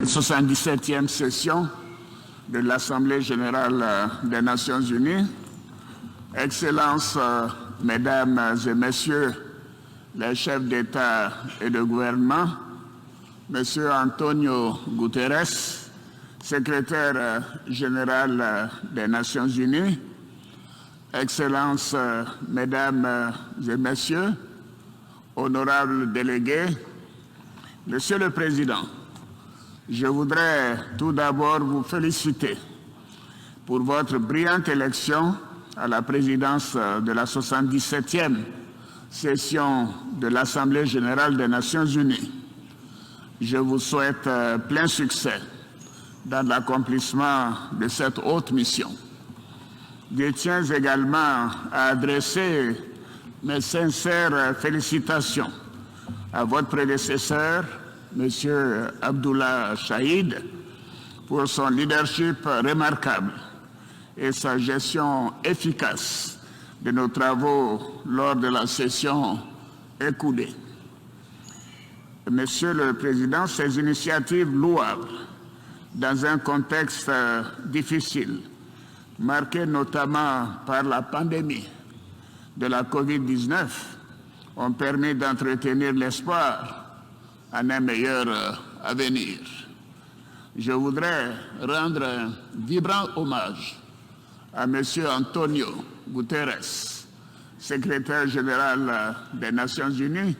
77e session de l'Assemblée générale des Nations unies. Excellences, Mesdames et Messieurs les chefs d'État et de gouvernement, Monsieur Antonio Guterres, secrétaire général des Nations unies, Excellences, Mesdames et Messieurs, honorables délégués, Monsieur le Président, je voudrais tout d'abord vous féliciter pour votre brillante élection à la présidence de la 77e session de l'Assemblée générale des Nations unies. Je vous souhaite plein succès dans l'accomplissement de cette haute mission. Je tiens également à adresser mes sincères félicitations à votre prédécesseur, M. Abdullah Chahid, pour son leadership remarquable et sa gestion efficace de nos travaux lors de la session écoulée. Monsieur le Président, ces initiatives louables dans un contexte difficile, marqué notamment par la pandémie de la COVID-19, ont permis d'entretenir l'espoir en un meilleur avenir. Je voudrais rendre un vibrant hommage à M. Antonio Guterres, secrétaire général des Nations unies,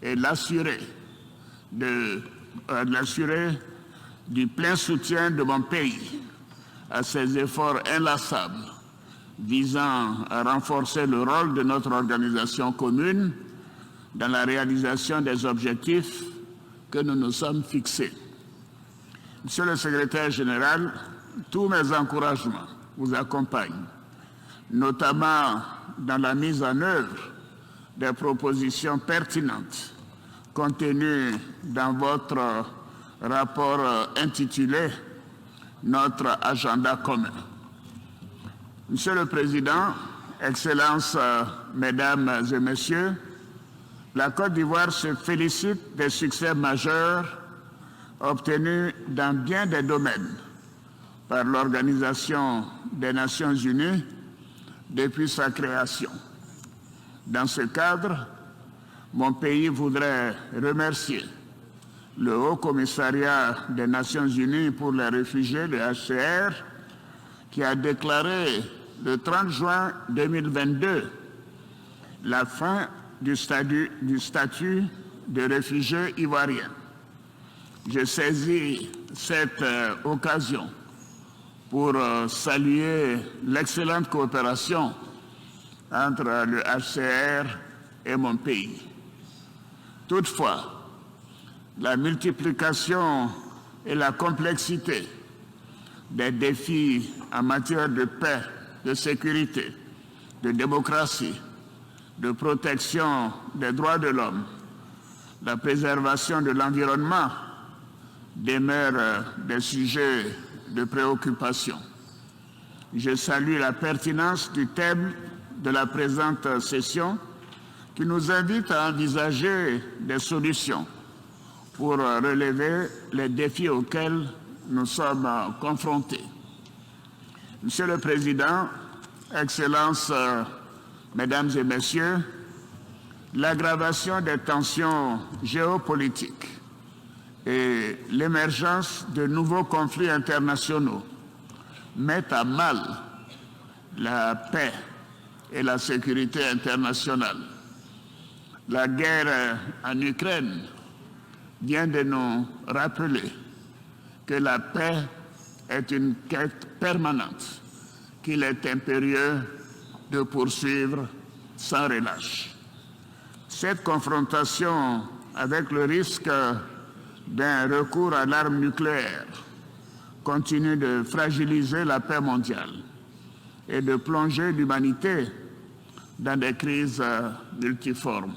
et l'assurer du plein soutien de mon pays à ses efforts inlassables visant à renforcer le rôle de notre organisation commune dans la réalisation des objectifs que nous nous sommes fixés. Monsieur le secrétaire général, tous mes encouragements vous accompagnent, notamment dans la mise en œuvre des propositions pertinentes contenues dans votre rapport intitulé « Notre agenda commun ». Monsieur le Président, Excellences, Mesdames et Messieurs, la Côte d'Ivoire se félicite des succès majeurs obtenus dans bien des domaines par l'Organisation des Nations unies depuis sa création. Dans ce cadre, mon pays voudrait remercier le Haut Commissariat des Nations unies pour les réfugiés, le HCR, qui a déclaré le 30 juin 2022 la fin du statut de réfugié ivoirien. Je saisis cette occasion pour saluer l'excellente coopération entre le HCR et mon pays. Toutefois, la multiplication et la complexité des défis en matière de paix, de sécurité, de démocratie, de protection des droits de l'homme, la préservation de l'environnement demeurent des sujets de préoccupation. Je salue la pertinence du thème de la présente session qui nous invite à envisager des solutions pour relever les défis auxquels nous sommes confrontés. Monsieur le Président, Excellences, Mesdames et Messieurs, l'aggravation des tensions géopolitiques et l'émergence de nouveaux conflits internationaux mettent à mal la paix et la sécurité internationale. La guerre en Ukraine vient de nous rappeler que la paix est une quête permanente qu'il est impérieux de poursuivre sans relâche. Cette confrontation avec le risque d'un recours à l'arme nucléaire continue de fragiliser la paix mondiale et de plonger l'humanité dans des crises multiformes.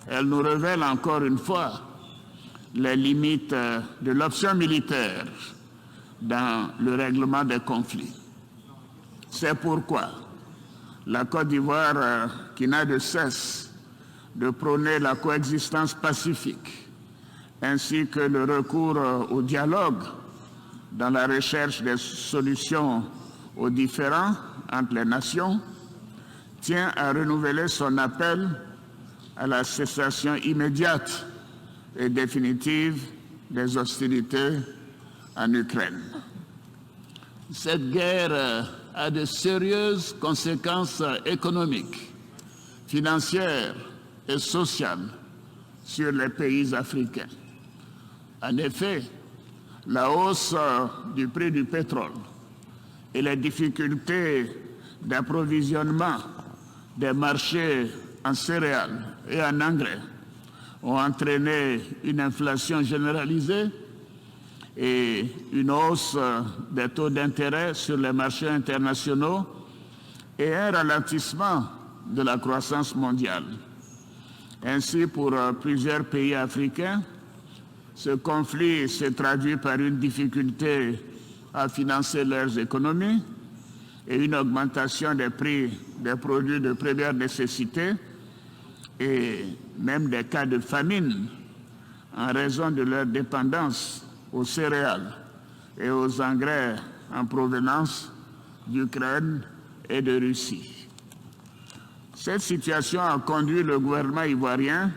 Elle nous révèle encore une fois les limites de l'option militaire dans le règlement des conflits. C'est pourquoi la Côte d'Ivoire, qui n'a de cesse de prôner la coexistence pacifique, ainsi que le recours au dialogue dans la recherche des solutions aux différends entre les nations, tient à renouveler son appel à la cessation immédiate et définitive des hostilités en Ukraine. Cette guerre a de sérieuses conséquences économiques, financières et sociales sur les pays africains. En effet, la hausse du prix du pétrole et les difficultés d'approvisionnement des marchés en céréales et en engrais ont entraîné une inflation généralisée et une hausse des taux d'intérêt sur les marchés internationaux et un ralentissement de la croissance mondiale. Ainsi, pour plusieurs pays africains, ce conflit se traduit par une difficulté à financer leurs économies et une augmentation des prix des produits de première nécessité et même des cas de famine en raison de leur dépendance aux céréales et aux engrais en provenance d'Ukraine et de Russie. Cette situation a conduit le gouvernement ivoirien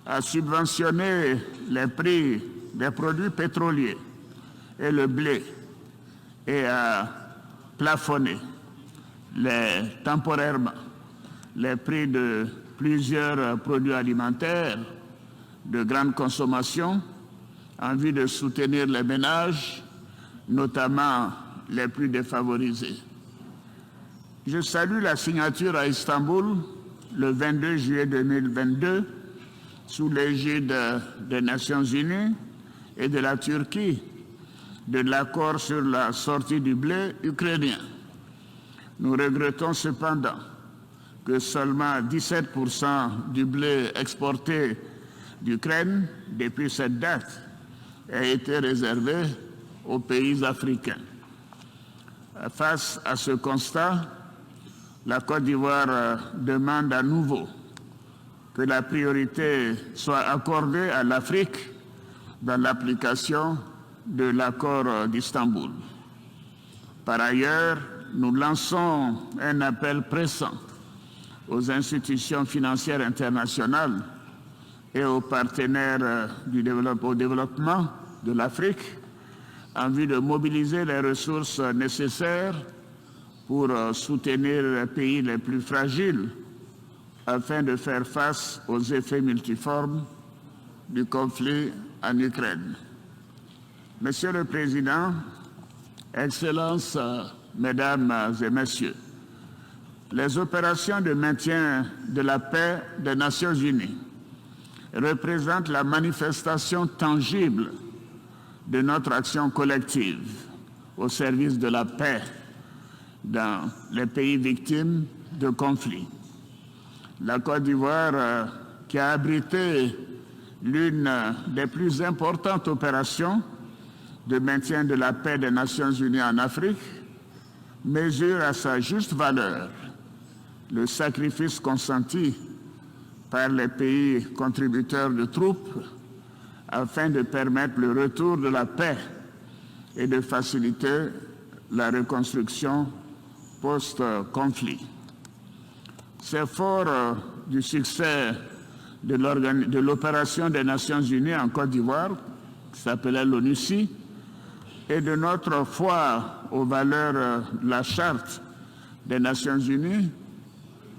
à subventionner les prix des produits pétroliers et le blé et à plafonner temporairement les prix de plusieurs produits alimentaires de grande consommation en vue de soutenir les ménages, notamment les plus défavorisés. Je salue la signature à Istanbul le 22 juillet 2022 sous l'égide des Nations Unies et de la Turquie de l'accord sur la sortie du blé ukrainien. Nous regrettons cependant que seulement 17% du blé exporté d'Ukraine depuis cette date ait été réservé aux pays africains. Face à ce constat, la Côte d'Ivoire demande à nouveau que la priorité soit accordée à l'Afrique dans l'application de l'accord d'Istanbul. Par ailleurs, nous lançons un appel pressant aux institutions financières internationales et aux partenaires au développement de l'Afrique en vue de mobiliser les ressources nécessaires pour soutenir les pays les plus fragiles afin de faire face aux effets multiformes du conflit en Ukraine. Monsieur le Président, Excellences, Mesdames et Messieurs, les opérations de maintien de la paix des Nations Unies représentent la manifestation tangible de notre action collective au service de la paix dans les pays victimes de conflits. La Côte d'Ivoire, qui a abrité l'une des plus importantes opérations de maintien de la paix des Nations Unies en Afrique, mesure à sa juste valeur le sacrifice consenti par les pays contributeurs de troupes afin de permettre le retour de la paix et de faciliter la reconstruction post-conflit. C'est fort du succès de l'opération des Nations Unies en Côte d'Ivoire, qui s'appelait l'ONUCI, et de notre foi aux valeurs de la Charte des Nations Unies,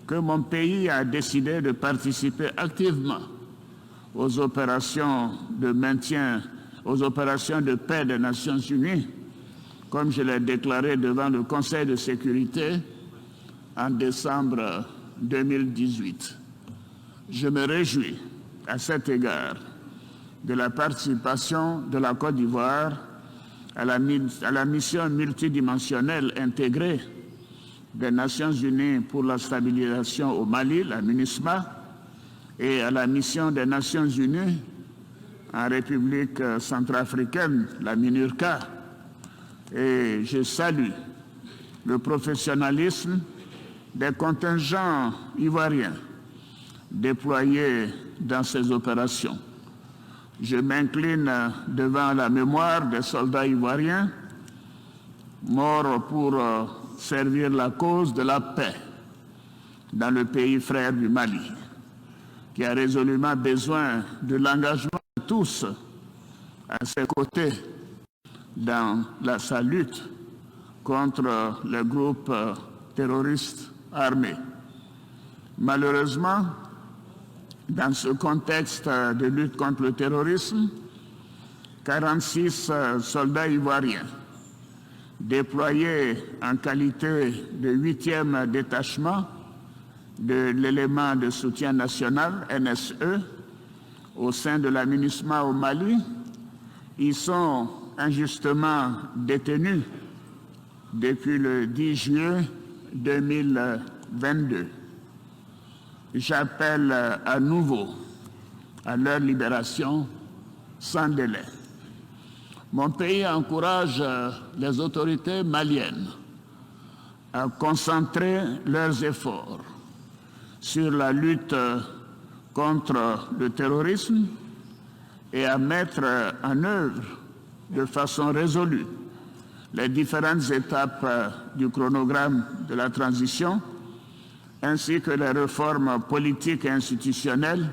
que mon pays a décidé de participer activement aux opérations de maintien, aux opérations de paix des Nations Unies, comme je l'ai déclaré devant le Conseil de sécurité en décembre 2018. Je me réjouis à cet égard de la participation de la Côte d'Ivoire à la mission multidimensionnelle intégrée des Nations Unies pour la stabilisation au Mali, la MINUSMA, et à la mission des Nations Unies en République centrafricaine, la MINURCA. Et je salue le professionnalisme des contingents ivoiriens déployés dans ces opérations. je m'incline devant la mémoire des soldats ivoiriens morts pour servir la cause de la paix dans le pays frère du Mali, qui a résolument besoin de l'engagement de tous à ses côtés dans sa lutte contre les groupes terroristes armés. Malheureusement, dans ce contexte de lutte contre le terrorisme, 46 soldats ivoiriens déployés en qualité de 8e détachement de l'élément de soutien national, NSE, au sein de la MINUSMA au Mali, ils sont injustement détenus depuis le 10 juillet 2022. J'appelle à nouveau à leur libération sans délai. Mon pays encourage les autorités maliennes à concentrer leurs efforts sur la lutte contre le terrorisme et à mettre en œuvre de façon résolue les différentes étapes du chronogramme de la transition, ainsi que les réformes politiques et institutionnelles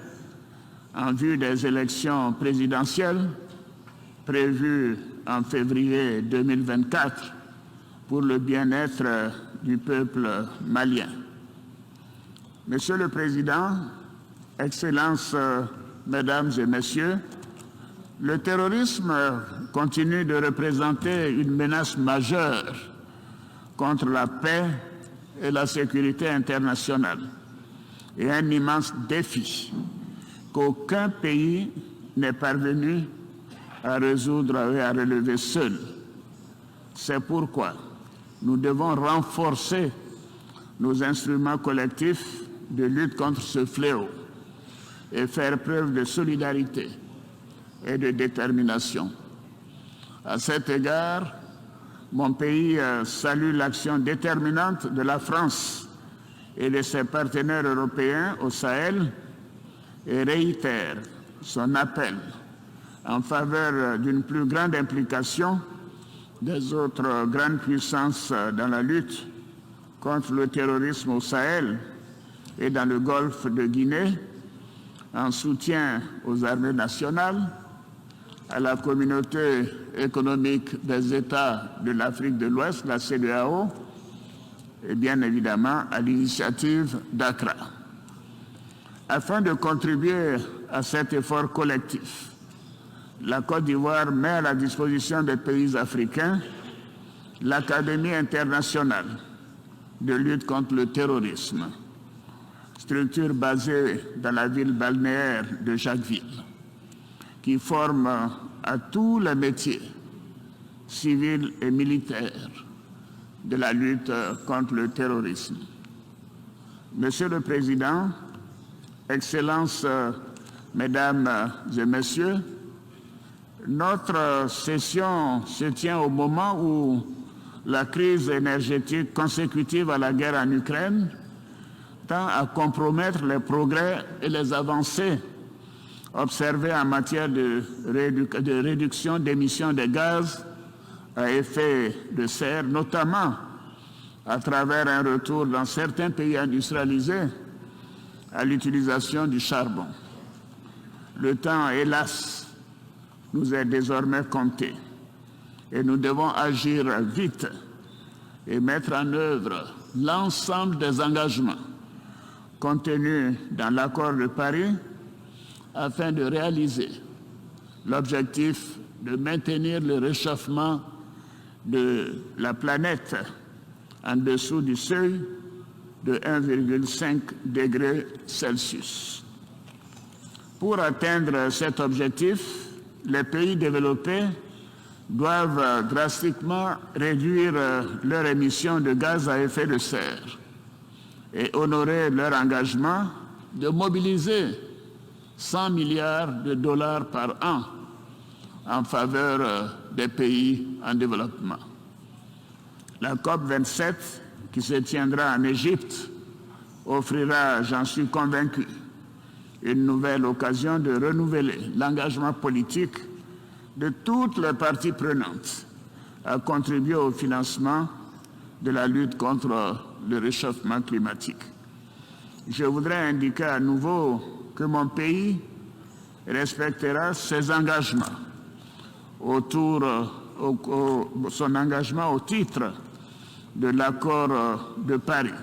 en vue des élections présidentielles prévues en février 2024 pour le bien-être du peuple malien. Monsieur le Président, Excellences, Mesdames et Messieurs, le terrorisme continue de représenter une menace majeure contre la paix et la sécurité internationale et un immense défi qu'aucun pays n'est parvenu à résoudre et à relever seul. C'est pourquoi nous devons renforcer nos instruments collectifs de lutte contre ce fléau et faire preuve de solidarité et de détermination. À cet égard, mon pays salue l'action déterminante de la France et de ses partenaires européens au Sahel et réitère son appel en faveur d'une plus grande implication des autres grandes puissances dans la lutte contre le terrorisme au Sahel et dans le golfe de Guinée, en soutien aux armées nationales, à la communauté économique des États de l'Afrique de l'Ouest, la CEDEAO, et bien évidemment à l'initiative d'Accra. Afin de contribuer à cet effort collectif, la Côte d'Ivoire met à la disposition des pays africains l'Académie internationale de lutte contre le terrorisme, structure basée dans la ville balnéaire de Jacquesville, qui forme à tous les métiers civils et militaires de la lutte contre le terrorisme. Monsieur le Président, Excellences, Mesdames et Messieurs, notre session se tient au moment où la crise énergétique consécutive à la guerre en Ukraine tend à compromettre les progrès et les avancées observées en matière de réduction d'émissions de gaz à effet de serre, notamment à travers un retour dans certains pays industrialisés à l'utilisation du charbon. Le temps, hélas, nous est désormais compté et nous devons agir vite et mettre en œuvre l'ensemble des engagements contenus dans l'accord de Paris afin de réaliser l'objectif de maintenir le réchauffement de la planète en dessous du seuil de 1,5 degré Celsius. Pour atteindre cet objectif, les pays développés doivent drastiquement réduire leurs émissions de gaz à effet de serre et honorer leur engagement de mobiliser 100 milliards de dollars par an en faveur des pays en développement. La COP27, qui se tiendra en Égypte, offrira, j'en suis convaincu, une nouvelle occasion de renouveler l'engagement politique de toutes les parties prenantes à contribuer au financement de la lutte contre le réchauffement climatique. Je voudrais indiquer à nouveau que mon pays respectera ses engagements son engagement au titre de l'accord de Paris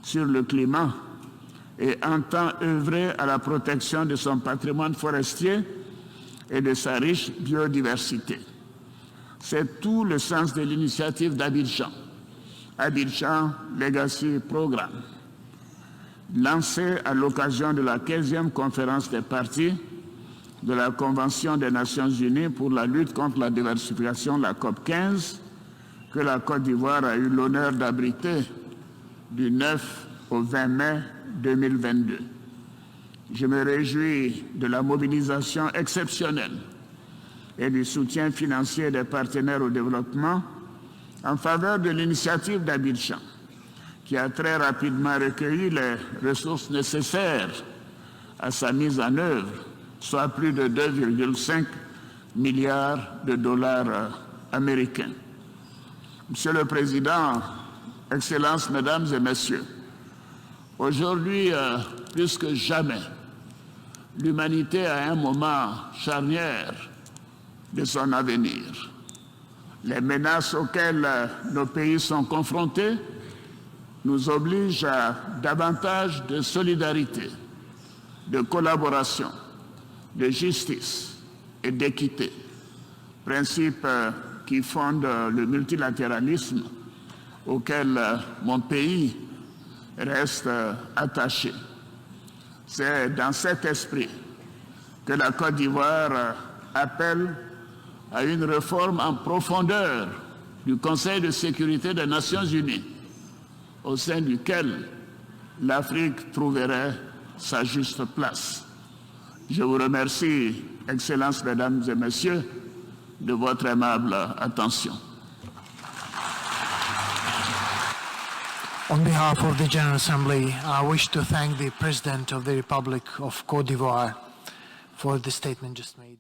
sur le climat et entend œuvrer à la protection de son patrimoine forestier et de sa riche biodiversité. C'est tout le sens de l'initiative d'Abidjan, Abidjan Legacy Programme, lancée à l'occasion de la 15e conférence des parties de la Convention des Nations Unies pour la lutte contre la désertification, la COP 15, que la Côte d'Ivoire a eu l'honneur d'abriter du 9 au 20 mai 2022. Je me réjouis de la mobilisation exceptionnelle et du soutien financier des partenaires au développement en faveur de l'initiative d'Abidjan, qui a très rapidement recueilli les ressources nécessaires à sa mise en œuvre, soit plus de 2,5 milliards de dollars américains. Monsieur le Président, Excellences, Mesdames et Messieurs, aujourd'hui, plus que jamais, l'humanité a un moment charnière de son avenir. Les menaces auxquelles nos pays sont confrontés nous obligent à davantage de solidarité, de collaboration, de justice et d'équité, principes qui fondent le multilatéralisme auquel mon pays reste attaché. C'est dans cet esprit que la Côte d'Ivoire appelle à une réforme en profondeur du Conseil de sécurité des Nations Unies, au sein duquel l'Afrique trouverait sa juste place. Je vous remercie, Excellences, Mesdames et Messieurs, de votre aimable attention. On behalf of the General Assembly, I wish to thank the President of the Republic of Côte d'Ivoire for the statement just made.